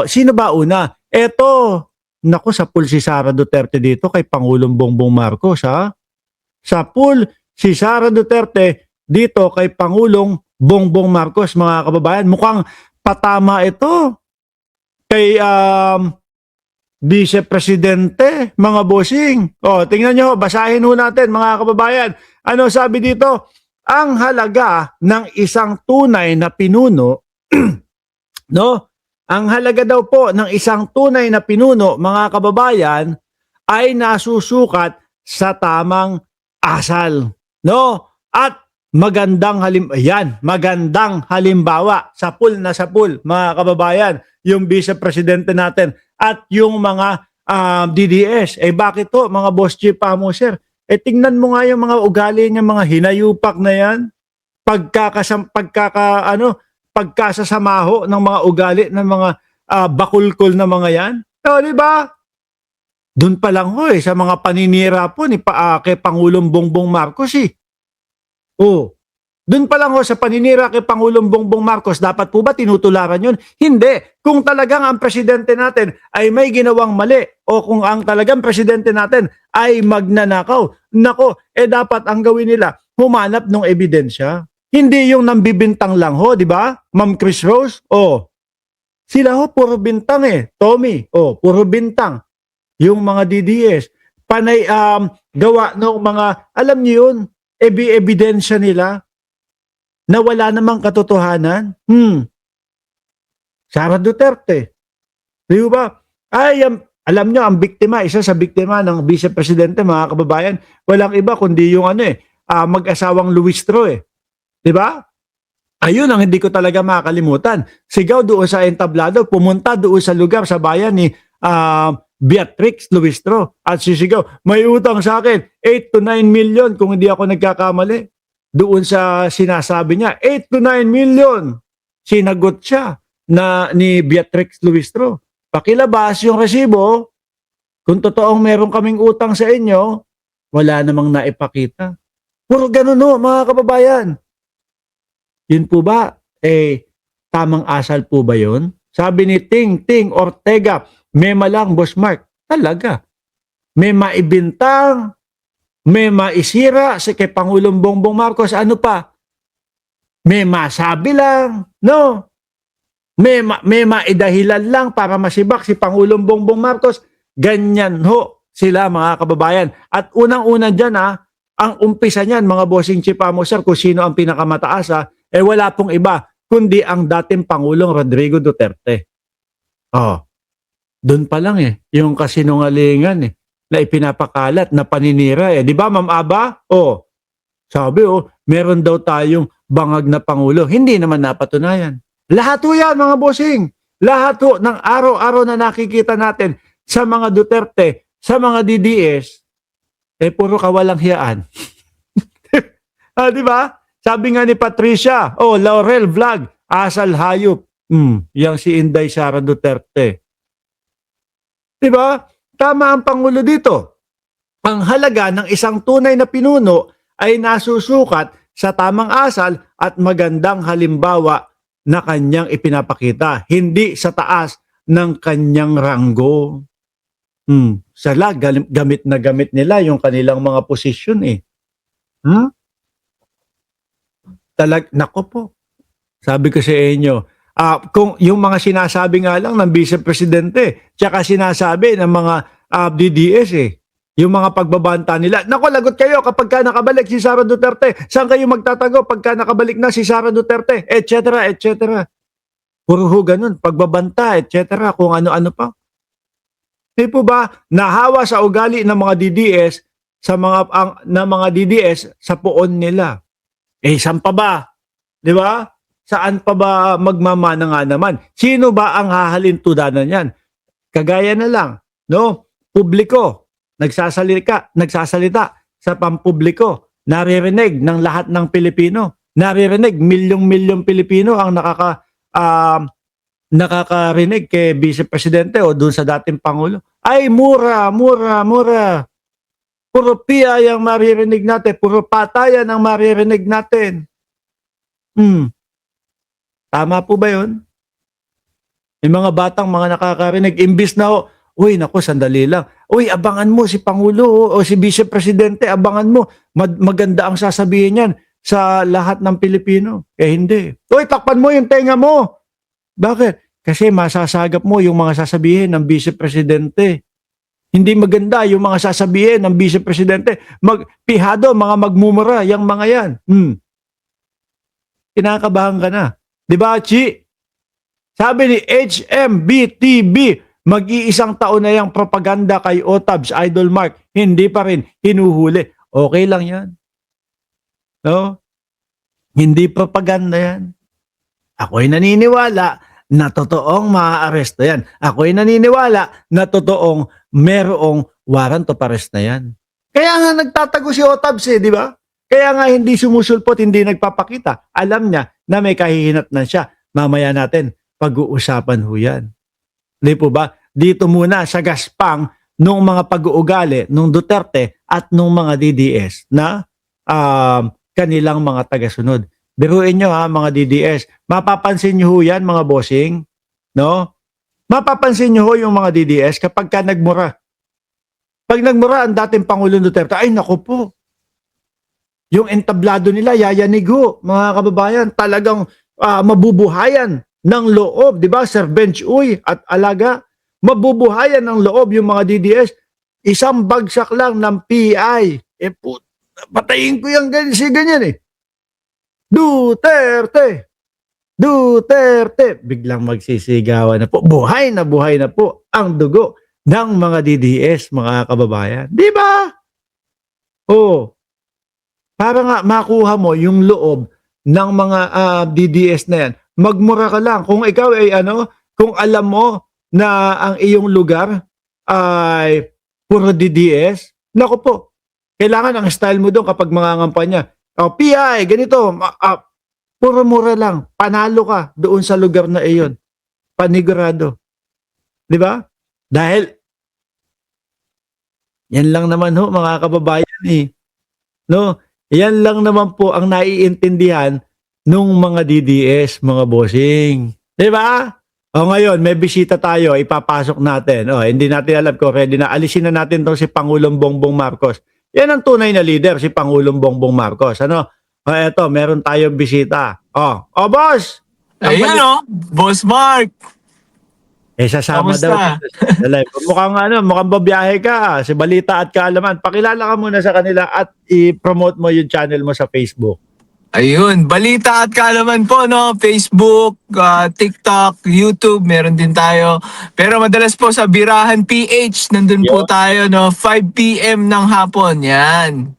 Sino ba una? Eto, naku, sa pool si Sara Duterte dito kay Pangulong Bongbong Marcos, ha? Sa pool si Sara Duterte dito kay Pangulong Bongbong Marcos, mga kababayan. Mukhang patama ito kay Vice Presidente, mga bossing. Tingnan nyo, basahin ho natin, mga kababayan. Ano sabi dito? Ang halaga ng isang tunay na pinuno, no? Ang halaga daw po ng isang tunay na pinuno, mga kababayan, ay nasusukat sa tamang asal, no? At magandang halimbawa sa pool na sa pool, mga kababayan, yung Vice Presidente natin at yung mga DDS. Bakit to, mga boss chief sir? Tingnan mo nga yung mga ugali niya, mga hinayupak na yan, pagkasasamaho ng mga ugali ng mga bakulkol na mga yan. Di ba? Doon pa lang ho sa mga paninira po ni kay Pangulong Bongbong Marcos Doon pa lang ho sa paninira kay Pangulong Bongbong Marcos, dapat po ba tinutularan yun? Hindi. Kung talagang ang presidente natin ay may ginawang mali o kung ang talagang presidente natin ay magnanakaw, nako, dapat ang gawin nila, humanap ng ebidensya. Hindi yung nambibintang lang ho, di ba? Ma'am Chris Rose, sila ho, puro bintang Tommy, puro bintang. Yung mga DDS, panay gawa ng mga, alam niyo yun, ebidensya nila, na wala namang katotohanan. Sara Duterte. Di ba? Alam nyo, ang biktima, isa sa biktima ng Vice Presidente, mga kababayan, walang iba kundi yung mag-asawang Luistro Di ba? Ayun ang hindi ko talaga makakalimutan. Sigaw doon sa entablado, pumunta doon sa lugar, sa bayan ni Beatrix Luistro at sisigaw, may utang sa akin, 8 to 9 million kung hindi ako nagkakamali. Doon sa sinasabi niya, 8 to 9 million. Sinagot siya ni Beatrix Luistro. Pakilabas yung resibo. Kung totoong meron kaming utang sa inyo, wala namang naipakita. Puro ganun mga kababayan. Yun po ba? Tamang asal po ba yun? Sabi ni Ting Ortega, mema lang, Boss Mark. Talaga. May maibintang, may maisira kay Pangulong Bongbong Marcos, ano pa? May masabi lang, no? May maidahilan lang para masibak si Pangulong Bongbong Marcos. Ganyan ho sila, mga kababayan. At unang-una dyan ang umpisa niyan, mga bossing chief sir, kung sino ang pinakamataas wala pong iba, kundi ang dating Pangulong Rodrigo Duterte. Doon pa lang yung kasinungalingan na ipinapakalat na paninira Di ba, Ma'am Aba? Sabi meron daw tayong bangag na Pangulo. Hindi naman napatunayan. Lahat yan, mga bossing. Lahat ng araw-araw na nakikita natin sa mga Duterte, sa mga DDS, puro kawalang hiyaan. Di ba? Sabi nga ni Patricia, Laurel Vlog, asal hayop. Yang si Inday Sara Duterte. Di ba? Tama ang Pangulo dito. Ang halaga ng isang tunay na pinuno ay nasusukat sa tamang asal at magandang halimbawa na kanyang ipinapakita, hindi sa taas ng kanyang ranggo. Sala, gamit na gamit nila yung kanilang mga posisyon Nako po. Sabi ko sa inyo, kung yung mga sinasabi nga lang ng Vice Presidente, tsaka sinasabi ng mga DDS yung mga pagbabanta nila. Nako, lagot kayo kapag ka nakabalik si Sara Duterte. Saan kayo magtatago pagka nakabalik na si Sara Duterte? Etc. Puro ho ganun, pagbabanta, etc. Kung ano-ano pa. Di po ba, nahawa sa ugali ng mga DDS mga DDS sa poon nila. Saan pa ba? Di ba? Saan pa ba magmamana nga naman? Sino ba ang hahalintudanan yan? Kagaya na lang, no? Publiko, nagsasalita sa pampubliko, naririnig ng lahat ng Pilipino. Naririnig, milyong-milyong Pilipino ang nakakarinig kay Vice Presidente o doon sa dating Pangulo. Ay, mura. Puro piyay ang maririnig natin. Puro patayan ang maririnig natin. Tama po ba yun? May mga batang mga nakakarinig, imbis na, uy, naku, sandali lang. Uy, abangan mo si Pangulo o si Vice Presidente, abangan mo. Maganda ang sasabihin niyan sa lahat ng Pilipino. Hindi. Uy, takpan mo yung tenga mo. Bakit? Kasi masasagap mo yung mga sasabihin ng Vice Presidente. Hindi maganda yung mga sasabihin ng Vice Presidente. Pihado, mga magmumura, yung mga yan. Kinakabahan ka na. Di ba, Chi? Sabi ni HMBTB, mag-iisang taon na yung propaganda kay Otabs, Idol Mark. Hindi pa rin hinuhuli. Okay lang yan. No? Hindi propaganda yan. Ako'y naniniwala na totoong maaaresto yan. Ako'y naniniwala na totoong merong warrant of arrest na yan. Kaya nga nagtatago si Otabs di ba? Kaya nga hindi sumusulpot, hindi nagpapakita. Alam niya na may kahihinatnan siya. Mamaya natin, pag-uusapan ho yan. Di po ba? Dito muna sa gaspang nung mga pag-uugali nung Duterte at nung mga DDS na kanilang mga tagasunod. Biruin nyo mga DDS. Mapapansin nyo ho yan mga bossing. No? Mapapansin nyo ho yung mga DDS kapag ka nagmura. Pag nagmura ang dating Pangulong Duterte, ay naku po. Yung entablado nila, yayanig ho, mga kababayan. Talagang mabubuhayan ng loob. Diba? Sir Bench Uy at Alaga. Mabubuhayan ng loob yung mga DDS. Isang bagsak lang ng PI. Patayin ko yung ganyan Duterte! Duterte! Biglang magsisigawan na po. Buhay na po ang dugo ng mga DDS, mga kababayan. Di ba? Para nga makuha mo yung loob ng mga DDS na yan. Magmura ka lang. Kung ikaw ay kung alam mo na ang iyong lugar ay puro DDS, naku po. Kailangan ang style mo doon kapag mangangampanya. PI, ganito, puro mura lang. Panalo ka doon sa lugar na iyon. Panigurado. Di ba? Dahil, yan lang naman ho, mga kababayan No? Yan lang naman po ang naiintindihan nung mga DDS, mga bossing. Di ba? Ngayon, may bisita tayo, ipapasok natin. Hindi natin alam kung ready na. Alisin na natin to si Pangulong Bongbong Marcos. Yan ang tunay na leader, si Pangulong Bongbong Marcos. Eto, meron tayong bisita. Boss! Ayun Boss Mark! Sasama Kamusta? daw. Mukhang babiyahe ka. Si Balita at Kaalaman. Pakilala ka muna sa kanila at i-promote mo yung channel mo sa Facebook. Ayun, Balita at Kaalaman po, Facebook, TikTok, YouTube, meron din tayo. Pero madalas po sa Birahan PH, nandun po tayo, 5 PM ng hapon. Yan.